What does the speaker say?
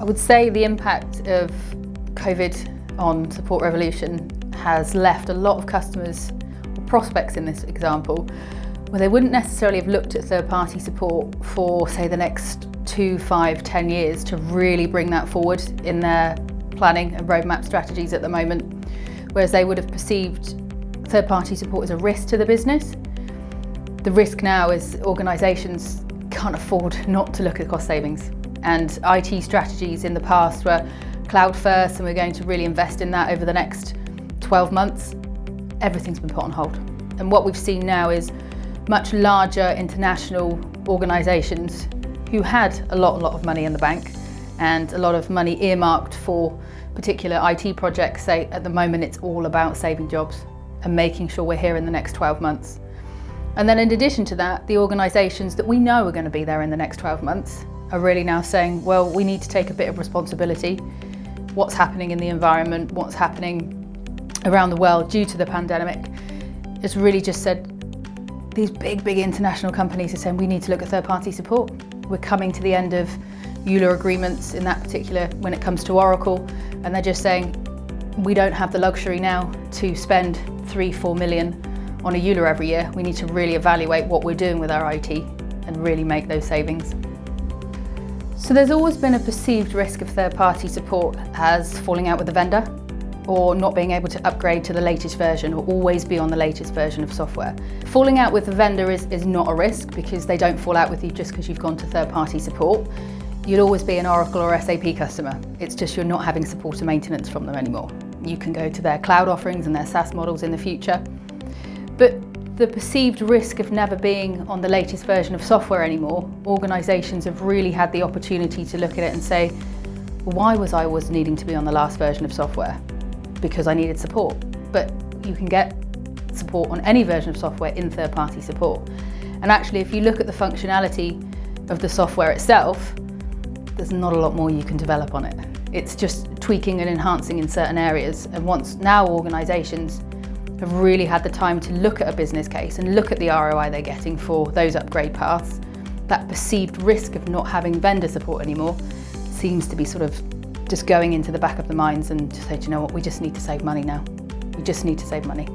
I would say the impact of COVID on Support Revolution has left a lot of customers or prospects in this example where they wouldn't necessarily have looked at third-party support for, say, the next 2, 5, 10 years to really bring that forward in their planning and roadmap strategies at the moment, whereas they would have perceived third-party support as a risk to the business. The risk now is organisations can't afford not to look at cost savings, and IT strategies in the past were cloud first and we're going to really invest in that over the next 12 months. Everything's been put on hold. And what we've seen now is much larger international organisations who had a lot of money in the bank and a lot of money earmarked for particular IT projects say at the moment it's all about saving jobs and making sure we're here in the next 12 months. And then in addition to that, the organisations that we know are going to be there in the next 12 months are really now saying, well, we need to take a bit of responsibility. What's happening in the environment, what's happening around the world due to the pandemic. It's really just said, these big international companies are saying we need to look at third-party support. We're coming to the end of EULA agreements in that particular, when it comes to Oracle, and they're just saying, we don't have the luxury now to spend 3-4 million on a EULA every year. We need to really evaluate what we're doing with our IT and really make those savings. So there's always been a perceived risk of third-party support as falling out with the vendor or not being able to upgrade to the latest version or always be on the latest version of software. Falling out with the vendor is not a risk because they don't fall out with you just because you've gone to third-party support. You'll always be an Oracle or SAP customer. It's just you're not having support and maintenance from them anymore. You can go to their cloud offerings and their SaaS models in the future. But the perceived risk of never being on the latest version of software anymore, organisations have really had the opportunity to look at it and say, why was I always needing to be on the last version of software? Because I needed support. But you can get support on any version of software in third-party support. And actually, if you look at the functionality of the software itself, there's not a lot more you can develop on it. It's just tweaking and enhancing in certain areas. And once now organisations have really had the time to look at a business case and look at the ROI they're getting for those upgrade paths, that perceived risk of not having vendor support anymore seems to be sort of just going into the back of the minds and just say, do you know what, we just need to save money now. We just need to save money.